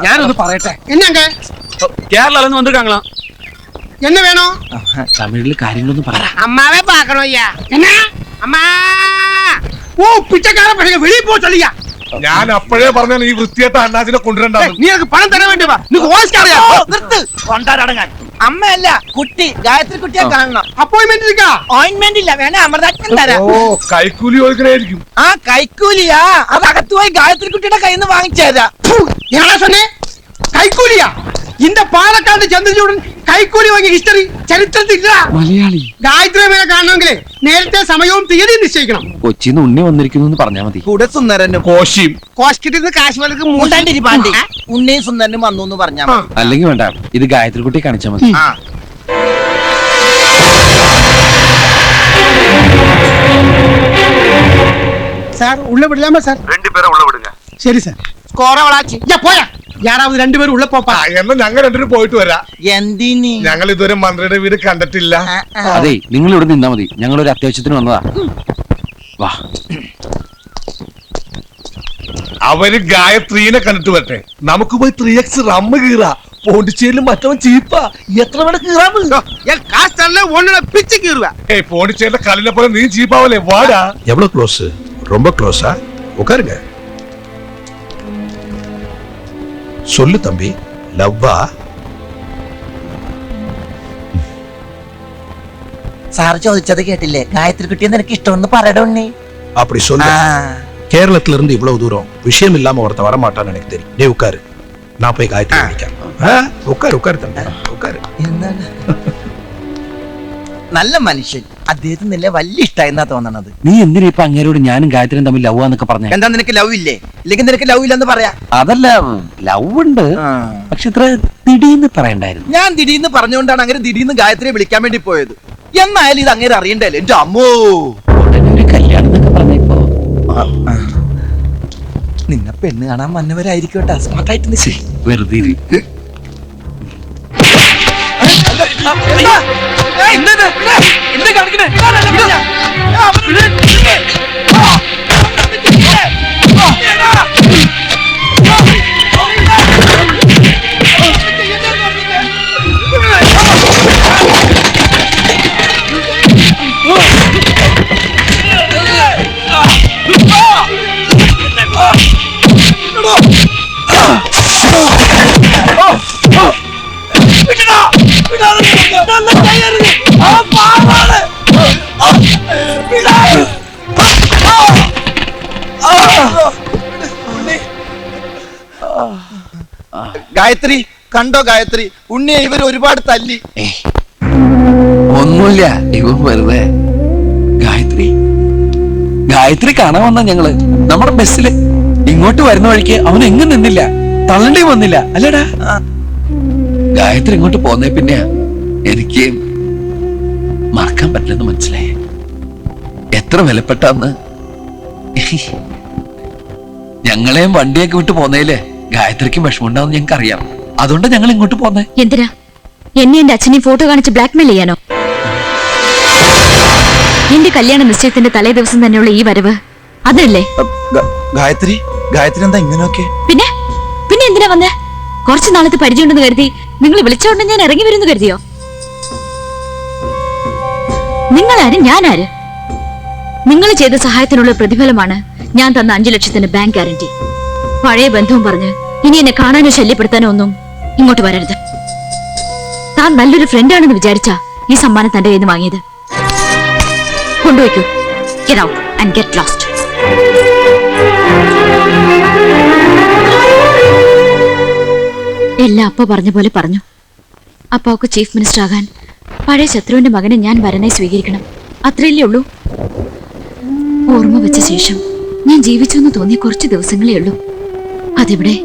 ഞാനൊന്ന് പറയട്ടെ. என்னங்க കേരള വന്നിருக்காங்களா? என்ன வேணும்? തമിഴില് കാര്യങ്ങളൊന്നും പറ. அம்மாவே பாக்கணும் ஐயா. என்ன அம்மா? ஓ பிச்சைக்கார பையன் வெளிய போ சொல்லியா. ഞാൻ അപ്പോഴേ പറഞ്ഞ ഈ വൃത്തിയായിട്ട അണ്ണാച്ചിനെ കൊണ്ടുവരണ്ട. നീ എനിക്ക് പണം തരാൻ വേണ്ടി വാ. നീ ഓസ്കാറിയാ. നിർത്ത്. കൊണ്ടാടങ്ങാൻ. അമ്മയല്ല കുട്ടി, ഗായത്രി കുട്ടിയെ കാണണം. അപ്പോയിന്റ്മെന്റ് ഇരിക്കാ. ഓയിന്റ്മെന്റ് ഇല്ല, വേണേ അമൃതാക്ഷൻ തരാം. ഓ കൈക്കൂലി ചോദിക്കണായിരിക്കും. ആ കൈക്കൂലിയാ, അത് അകത്ത് പോയി ഗായത്രി കുട്ടിയുടെ കയ്യിൽ നിന്ന് വാങ്ങിച്ചേരാ. யாரா சொன்னே? கைக்கூலியா? இந்த பாலக்காடு ചന്ദ്രചൂഡൻ കൈക്കൂലി വാങ്ങിയ ഹിസ്റ്ററി ചരിത്രത്തിലില്ല. മലയാളി ഗായത്രി മേലെ കാണണമെങ്കിൽ നേരത്തെ സമയവും തീയതി നിശ്ചയിക്കണം. കൊച്ചിന്ന് ഉണ്ണി വന്നിരിക്കുന്നു പറഞ്ഞാ മതി. കൂടെ സുന്ദരനും കോശിയും കോസ്കിട്ടിന്ന് കാശ്മീർക്ക് മൂണ്ടാണ്ടിരിപ്പാണ്ടി ഉണ്ണിയും സുന്ദരനും വന്നു എന്ന് പറഞ്ഞാ മതി. അല്ലെങ്കിൽ വേണ്ട, ഇത് ഗായത്രി കുട്ടി കാണിച്ചാ മതി. சார் உள்ள விடலாமா சார்? 2 பேரை உள்ள விடுங்க. சரி சார். ஸ்கோரை வளாச்சி. போயா யாராவது 2 പേര് ഉള്ള പോപ്പാ. എന്നാ ഞങ്ങൾ 2 പേരും പോയിട്ട് വരാം. എന്തിന്? ഞങ്ങൾ ഇതുവരെ മന്ത്രിയുടെ വീട് കണ്ടിട്ടില്ല. അതെ, നിങ്ങൾ ഇവിടെ നിന്നാ മതി, ഞങ്ങൾ ഒരു അത്യാവശ്യത്തിന് വന്നതാ. വാ. അവര് ഗായത്രീനെ കണ്ടിട്ട് വരട്ടെ, നമുക്ക് പോയി 3x റമ്മ് കീറാ. പോണ്ടിച്ചേരിലും മറ്റവൻ ചീപ്പാ, എത്ര വേണം കീറാമ്. காசு தரல ஒண்ணு பிச்சு கீறுவேன். പോണ്ടിച്ചേരിലെ കല്ലിനെ പോലെ നീ ചീപ്പാവല്ലേ, വാടാ. எவ்வளவு க்ளோஸ்? ரொம்ப க்ளோஸா? உட்காருங்க. சொல்லு தம்பி, லவ்வா? സാർ ചോദിച്ചത് കേട്ടില്ലേ? ഗായത്രി കുട്ടിയെ നിനക്ക് ഇഷ്ടമെന്ന് പറയട ഉണ്ണി. அப்படி சொல்லு. கேரளத்துல இருந்து இவ்வளவு தூரம் விஷயம் இல்லாம ஒருத்த வரமாட்டான்னு எனக்கு தெரியும். நீ உட்காரு, நான் போய் காயத்ரி விളിക്കാം. உட்காரு உட்காரு தம்பி, உட்காரு. എന്താണ്? നല്ല മനുഷ്യൻ, അദ്ദേഹത്തിന് നിന്നെ വലിയ ഇഷ്ടായെന്നാ തോന്നണത്. നീ എന്തിനാ ഇപ്പൊ അങ്ങേരോട് ഞാനും ഗായത്രിയും തമ്മിൽ ലവ് എന്നൊക്കെ പറഞ്ഞേ? എന്താ നിനക്ക് ലവ് ഇല്ലേ? ഇല്ലെങ്കിൽ നിനക്ക് ലവ് ഇല്ലെന്ന് പറയാ. അതല്ല, ലവ് ഉണ്ട്, പക്ഷെ ഇത്ര തിടീന്ന് പറയണ്ടായിരുന്നു. ഞാൻ ദിടീന്ന് പറഞ്ഞുകൊണ്ടാണ് അങ്ങനെ ദിടീന്ന് ഗായത്രിയെ വിളിക്കാൻ വേണ്ടി പോയത്. എന്നായാലും ഇത് അങ്ങനെ അറിയണ്ടല്ലേ എന്റെ അമ്മോ. ഉടനെ ഒരു കല്യാണം എന്നൊക്കെ പറഞ്ഞപ്പോ നിന്നെ പെണ്ണ് കാണാൻ വന്നവരായിരിക്കട്ടെ, സ്മാർട്ടായിട്ട് നിശ്ചയി. വെറുതെ ഇരി. ഗായത്രി കണ്ടോ? ഗായത്രി ഉണ്ണിയെ ഇവർ ഒരുപാട് തല്ലി. ഒന്നുമില്ല, ഇവൻ വെറുതെ. ഗായത്രി കാണാൻ വന്ന ഞങ്ങള് നമ്മുടെ ബസ്സില് ഇങ്ങോട്ട് വരുന്ന വഴിക്ക് അവൻ എങ്ങും നിന്നില്ല, തള്ളണ്ടി വന്നില്ല അല്ലേടാ. ഗായത്രി ഇങ്ങോട്ട് പോന്നേ പിന്നെ എനിക്ക് മറക്കാൻ പറ്റില്ലെന്ന് മനസ്സിലായി. എത്ര വിലപ്പെട്ടാന്ന്. ഞങ്ങളെയും വണ്ടിയൊക്കെ വിട്ട് പോന്നേലേ ഗായത്രിക്ക് വിഷമമുണ്ടാവും ഞങ്ങൾക്ക് അറിയാം. അതുകൊണ്ട് ഞങ്ങൾ ഇങ്ങോട്ട് പോന്നേ. എന്തിനാ? എന്നെ എന്റെ അച്ഛനെ ഫോട്ടോ കാണിച്ച് ബ്ലാക്ക്മെയിൽ ചെയ്യാനോ? എന്റെ കല്യാണ നിശ്ചയത്തിന്റെ തലേ ദിവസം തന്നെയുള്ള ഈ വരവ് അതല്ലേ? ഗായത്രി എന്താ ഇങ്ങനെയൊക്കെ? പിന്നെ എന്തിനാ വന്നേ? കുറച്ചു നാളത്തെ പരിചയമുണ്ടെന്ന് കരുതി നിങ്ങൾ വിളിച്ചോണ്ട് ഞാൻ ഇറങ്ങി വരുന്നു കരുതിയോ? നിങ്ങളാര് ഞാനാര്? നിങ്ങൾ ചെയ്ത സഹായത്തിനുള്ള പ്രതിഫലമാണ് ഞാൻ തന്ന 5 ലക്ഷത്തിന് ബാങ്ക് ഗ്യാരണ്ടി. പഴയ ബന്ധവും പറഞ്ഞ് ഇനി എന്നെ കാണാനോ ശല്യപ്പെടുത്താനോ ഒന്നും ഇങ്ങോട്ട് വരരുത്. താൻ നല്ലൊരു ഫ്രണ്ടാണെന്ന് വിചാരിച്ചാ ഈ സമ്മാനം തന്റെ കയ്യിൽ നിന്ന് വാങ്ങിയത്. കൊണ്ടുവയ്ക്കൂ. Get out and get lost. എല്ലാം അപ്പ പറഞ്ഞ പോലെ പറഞ്ഞു. അപ്പാവുക്ക് ചീഫ് മിനിസ്റ്റർ ആകാൻ പഴയ ശത്രുവിന്റെ മകനെ ഞാൻ വരനായി സ്വീകരിക്കണം, അത്രയല്ലേ ഉള്ളൂ. ഓർമ്മ വെച്ച ശേഷം ഞാൻ ജീവിച്ചു എന്ന് തോന്നിയ കുറച്ച് ദിവസങ്ങളേ ഉള്ളൂ. അതിവിടെ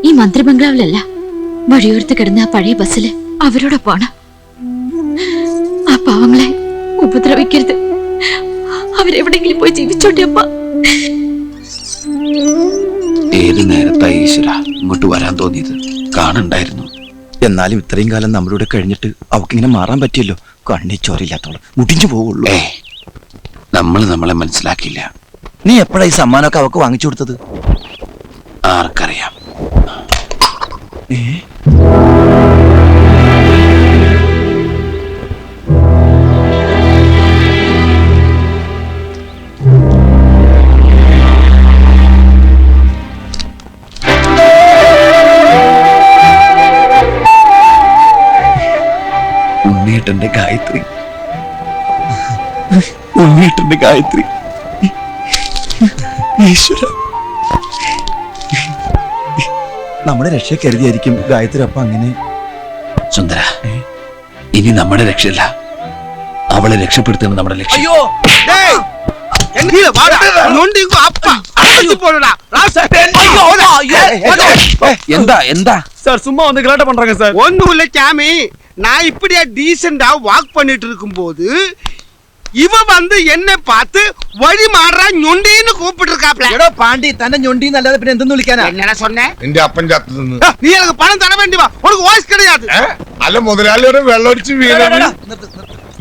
ഈ മന്ത്രി ബംഗ്ലാവിലല്ല, വഴിയോരത്ത് കിടന്ന ആ പഴയ ബസ്സില് അവരോടൊപ്പമാണ്. ആ പാവങ്ങളെ ഉപദ്രവിക്കരുത്, അവരെവിടെങ്കിലും പോയി ജീവിച്ചോട്ടെ അപ്പ. ഏത് നേരത്തായി ഈശ്വര ഇങ്ങോട്ട് വരാൻ തോന്നിയത്? കാണണ്ടായിരുന്നു. എന്നാലും ഇത്രയും കാലം നമ്മളിവിടെ കഴിഞ്ഞിട്ട് അവക്കിങ്ങനെ മാറാൻ പറ്റിയല്ലോ. കണ്ണി ചോരയില്ലാത്തോളം മുടിഞ്ഞു പോവുള്ളൂ. നമ്മളെ മനസ്സിലാക്കിയില്ല. നീ എപ്പോഴാ ഈ സമ്മാനമൊക്കെ അവക്ക് വാങ്ങിച്ചു കൊടുത്തത്? ആർക്കറിയാം. ഉണ്ണിയേട്ടന്റെ ഗായത്രി, ഉണ്ണിയേട്ടന്റെ ഗായത്രി. ഈശ്വര, നമ്മുടെ രക്ഷ കരുതിയായിരിക്കും ഗായത്രി അപ്പൊ അങ്ങനെ. സുന്ദര, ഇനി നമ്മുടെ രക്ഷയില്ല, അവളെ രക്ഷപ്പെടുത്തുന്നത് നമ്മുടെ ലക്ഷ്യം. അയ്യോ டேய், எங்க கீழ வாடா. நொண்டி இங்க அப்பா அடிச்சு போடுடா. ராசா. എന്താ എന്താ சார் சும்மா வந்து கலாட்ட பண்றாங்க சார். ஒண்ணும் இல்ல சாமி, நான் இப்படியா டீசெண்டா வாக் பண்ணிட்டு இருக்கும்போது இவ வந்து என்ன பார்த்து வழி மாறா ഞൊണ്ടിன்னு கூப்பிட்டு இருக்காப்ல. എടോ പാണ്ടി തന്നെ ഞൊണ്ടി എന്നല്ലാതെ പിന്നെ എന്തെന്ന് വിളിക്കാനാ? என்னடா சொன்னேன்? എന്റെ അപ്പൻ ചത്തു നിന്ന്. நீ எனக்கு பணம் தர வேண்டி வா, உனக்கு வாய்ஸ் கிடையாது. അല്ല മുതലാളിയുടെ വെള്ളമടിച്ച് വീണത്.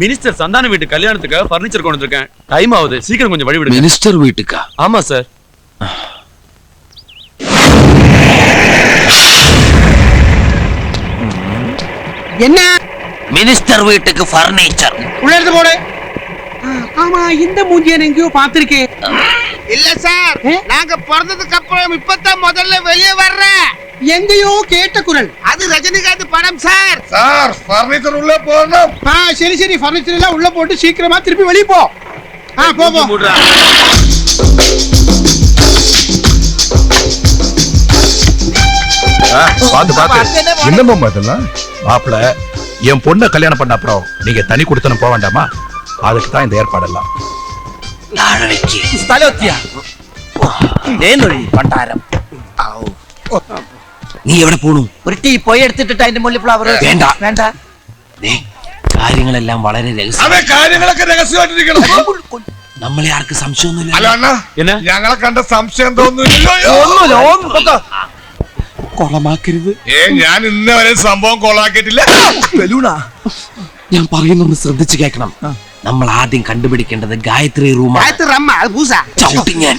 மினிஸ்டர் சந்தான வீட்டு கல்யாணத்துக்கு பர்னிச்சர் கொண்டு வந்திருக்கேன். டைம் ஆகுது, சீக்கிரம் கொஞ்சம் வழி விடுங்க. മിനിസ്റ്റർ വീട്ടുക്കാ? ஆமா சார். என்ன മിനിസ്റ്റർ വീട്ടുക്ക് ഫർണിച്ചർ. உள்ள எடுத்து போடு. ஆமா, இந்த மூஞ்சியை நான் எங்கேயோ பார்த்திருக்கேன். இல்ல சார், நாங்க பிறந்ததுக்கு அப்புறம் இப்பதான் முதல்ல வெளியே வர்றேன். எங்கேயோ கேட்ட குரல். அது ரஜினிகாந்த் படம் சார். സാർ ഫർണിച്ചർ ഉള്ളിൽ പോകണം. சரி சரி, ஃபர்னிச்சர் எல்லாம் உள்ள போட்டு சீக்கிரமா திருப்பி வெளியே போ. போ போ. பாத்து பாத்து என்னம்மா இதெல்லாம்? மாப்பிள, என் பொண்ணை கல்யாணம் பண்ண அப்புறம் நீங்க தனி கொடுத்தனும் போக வேண்டாமா? அதுக்கு தான் இந்த ஏற்பாடெல்லாம். സ്ഥലമെത്തിയാ പണ്ടാരം. നീ എവിടെ പോണു? ഒരു ടീ പോയി എടുത്തിട്ട് അതിന്റെ മുകളിൽ ഫ്ലവർ വേണ്ട. വേണ്ട. ദേ, കാര്യങ്ങളെല്ലാം വളരെ രഹസ്യം. അതെ, കാര്യങ്ങളൊക്കെ രഹസ്യമായിട്ടിരിക്കണം. നമ്മളെ ആർക്ക് സംശയമൊന്നുമില്ല. അല്ല അണ്ണ, എന്നാ? ഞങ്ങളെ കണ്ട സംശയം തോന്നുന്നില്ലല്ലോ. കൊളമാക്കരുത്. ഞാൻ ഇന്ന വരെ സംഭവം കൊളാക്കിയിട്ടില്ല. ഞാൻ പറയുന്നൊന്ന് ശ്രദ്ധിച്ചു കേൾക്കണം. നമ്മൾ ആദ്യം കണ്ടുപിടിക്കേണ്ടത് ഗായത്രി റൂമാണ്. காயத்ரி அம்மா, அது பூசா. ചവിട്ടി ഞാൻ.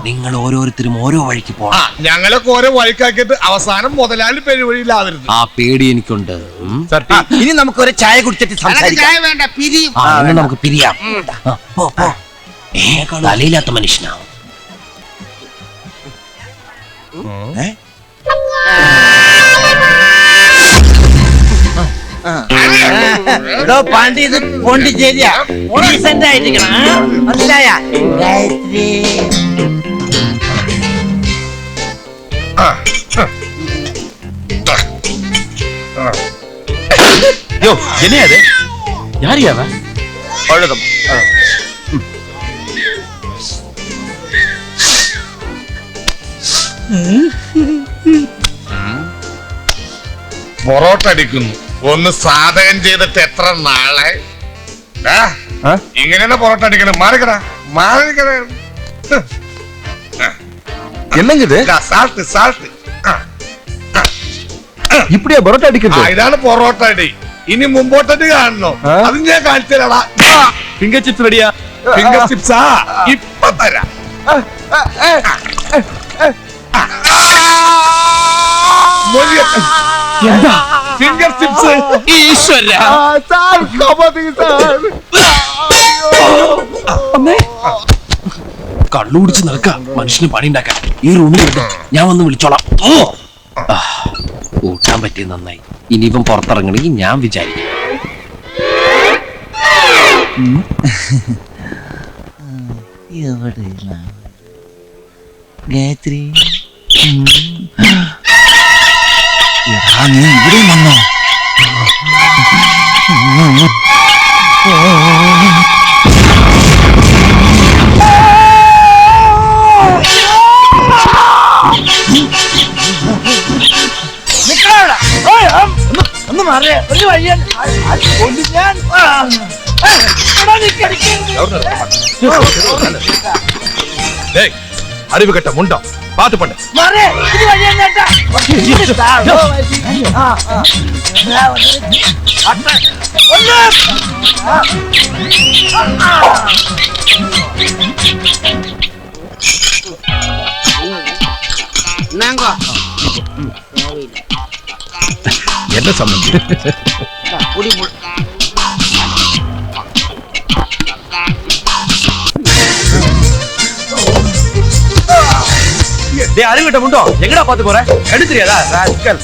നിങ്ങൾ ഓരോരുത്തരും ഓരോ വഴിക്ക് പോകണം. ഞങ്ങളൊക്കെ ഓരോ വഴിക്കാക്കിയിട്ട് അവസാനം മുതലാളി പെരുവഴിയിലാവരുത്. ആ പേടി എനിക്കുണ്ട്. ഇനി നമുക്ക് ഒരു ചായ കുടിച്ചിട്ട് எனக்கு സംസാരിക്കാം. சாய வேண்டாம், பிரி. എന്നാ നമുക്ക് പിരിയാം. ആ, പോ, പോ. തലയില്ലാത്ത മനുഷ്യനാവും. എടോ പാണ്ടി, ഇത് പോണ്ടിച്ചേരിയാ. ഡീസന്റ് ആയിരിക്കണം, മനസ്സിലായ? ഗായത്രി யோ, என்னையா அது? யாரியா அவன்? പഴകം. പൊറോട്ട അടിക്കുന്നു. ഒന്ന് സാധകം ചെയ്തിട്ട് എത്ര നാളെ? ഇങ്ങനെ പൊറോട്ട അടിക്കണം. മാറിക്കട മാറിക്കട. என்னங்குது? Salt salt. இப்படியா பரோட்டா அடிக்கிறது? ഇതാണ് പൊറോട്ട അടി. ഇനി മുമ്പോട്ടടി കാണണോ? അത് ഞാൻ കാണിച്ചു തരാടാ. ஃபிங்கர் சிப்ஸ் ரெடியா? ഫിംഗർ ചിപ്സാ? ഇപ്പൊ തരാം. എന്താ ഫിംഗർ ചിപ്സ്. ഈശ്വര, കള്ളു കുടിച്ച് നടക്ക മനുഷ്യന് പണി ഉണ്ടാക്കാൻ. ഈ റൂമിൽ വിട്ട് ഞാൻ വന്ന് വിളിച്ചോളാം. കൂട്ടാൻ പറ്റിയ നന്നായി. ഇനി ഇവൻ പുറത്തിറങ്ങണമെങ്കിൽ ഞാൻ വിചാരിക്കും. ഗായത്രി നീ ഇവിടെ വന്നോ? ഒന്ന് മാറിയ ഒരു വഴിയാണ്. ഞാൻ அறிவு கட்ட முண்டம் பாத்து பண்ணு. മാറിയ ഇത് വഴിയാണ് ചേട്ടാ. മാംഗോ എന്നെ സംബന്ധിച്ച് പുളി யாரும் கிட்ட முண்டோ எங்கடா பாத்து போற எடுத்துறியாடா ராஸ்கல்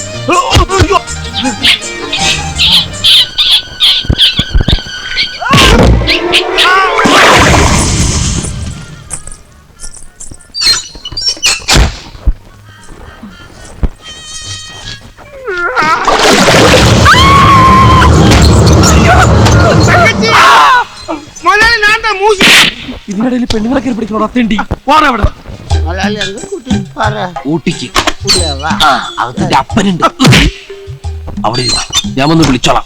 മുതലാളി ഞാൻ മൂസി ഇതിനിടയിൽ പെണ്ണുങ്ങളെ കയറി പിടിക്കണോ തെണ്ടി പോറാ ഇവിടെ മുതലാളി അത് കൂട്ടി പറ ഊട്ടിക്ക് പുള്ളിയാവാ അകത്തിന്റെ അപ്പനുണ്ട് അവിടെ ഇരുന്നോ. ഞാൻ വന്ന് വിളിച്ചോളാം.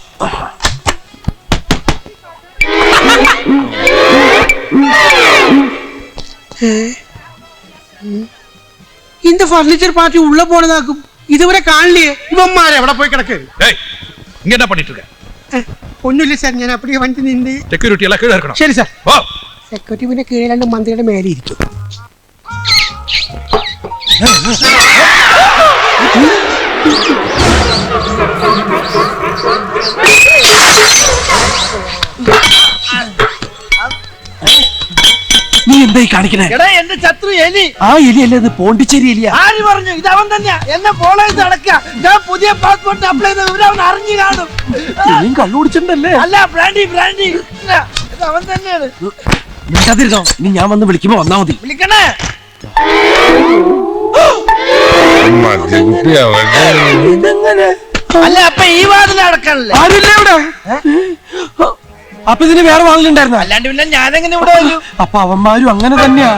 இந்த பர்னிச்சர் பார்ட்டி உள்ள போனதாக்கும் இதுவரை காணலையே இவன்மாരെ എവിടെ പോയി കിടക്ക് ஏய் இங்க என்ன பண்ணிட்டு இருக்க? ഒന്നുമില്ല സാർ ഞാൻ அப்படியே വണ്ടി നിന്ന് செக்யூரிட்டி எல்லாம் கீழே இருக்கணும். ശരി സാർ ஓ സെക്യൂരിറ്റി പിന്നെ കീഴിലാണ്ട് മന്ത്രിയുടെ മേലെ ഇരിക്കും നീ എന്തായി കാണിക്കണേ? എടാ എന്റെ ശത്രു എലി. ആ എലിയല്ലേ ഇത്? പോണ്ടിച്ചേരി എലിയാ. ആര് പറഞ്ഞു? ഇത് അവൻ തന്നെയാ എന്നെ ഫോളോ ചെയ്ത് നടക്കുക. ഞാൻ പുതിയ പാസ്പോർട്ട് അപ്ലൈ ചെയ്ത വിവരം അവൻ അറിഞ്ഞു കാണും. നീ കള്ളുപിടിച്ചിട്ടുണ്ടല്ലേ? അല്ല ബ്രാൻഡി ബ്രാൻഡി ഇല്ല, ഇത് അവൻ തന്നെയാണ്. മിണ്ടാതിരുന്നോ? ഇനി ഞാൻ വന്ന് വിളിക്കുമ്പോ വന്നാ മതി. വിളിക്കണേ. അല്ല അപ്പൊ ഈ വാതിൽ അടക്കണല്ലേ? ആരുമില്ലേ ഇവിടെ? അപ്പൊ ഇതിന് വേറെ വാതിലുണ്ടായിരുന്ന? അല്ലാണ്ട് പിന്നെ ഞാനെങ്ങനെ ഇവിടെ വരും? അപ്പൊ അവന്മാരും അങ്ങനെ തന്നെയാ.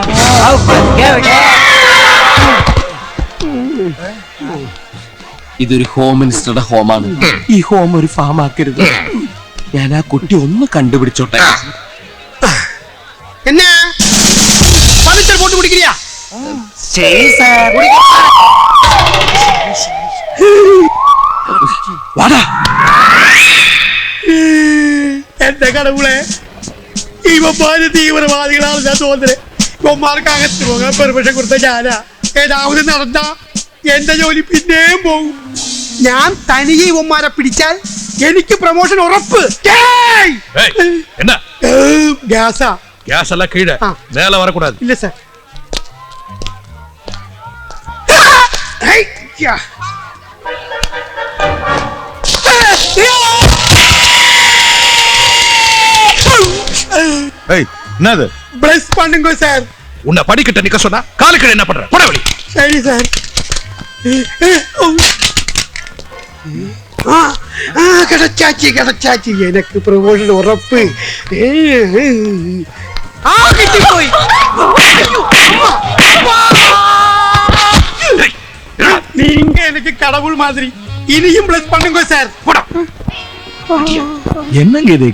ഇതൊരു ഹോം മിനിസ്റ്ററുടെ ഹോമാണ്. ഈ ഹോം ഒരു ഫാം ആക്കരുത്. ഞാൻ ആ കുട്ടി ഒന്ന് കണ്ടുപിടിച്ചോട്ടെ. എന്നാ ഫർണിച്ചർ പോട്ട് കുടിക്കില്ല വാടാ. എന്റെ കടവുളെ ഇവന്മാര് തീവ്രവാദികളാണ് ഞാൻ തോന്നുന്നത്. ഇവന്മാർക്ക് അകത്ത് പോകാൻ പെർമിഷൻ കൊടുത്ത ഞാനാ. ഏതാവത് നടന്ന എന്റെ ജോലി പിന്നെയും പോകും. ഞാൻ തനിയെ ഇവന്മാരെ പിടിച്ചാൽ എനിക്ക് പ്രൊമോഷൻ ഉറപ്പ്. ஏய் என்ன ഗ്യാസാ? கேஸ் எல்லாம் கீழே ஆ. மேல வரக்கூடாது. ഇല്ല സാർ. ஏய் என்னது? ബ്ലസ് പണ്ടുങ്കോ സാർ. உன்னை படிக்கிட்ட நிக்க சொன்னா காலுக்கு என்ன பண்ற? போட வழி. ശരി സാർ. കിടച്ചാച്ചി കിടച്ചാച്ചി എനക്ക് പ്രൊമോഷൻ ഉറപ്പ്. ആ കിട്ടിപ്പോയി. നീങ്ക എനിക്ക് കടവുൾ മാതിരി ഇനിയും ബ്ലസ് പണ്ടുങ്കോ സാർ. என்னங்க இது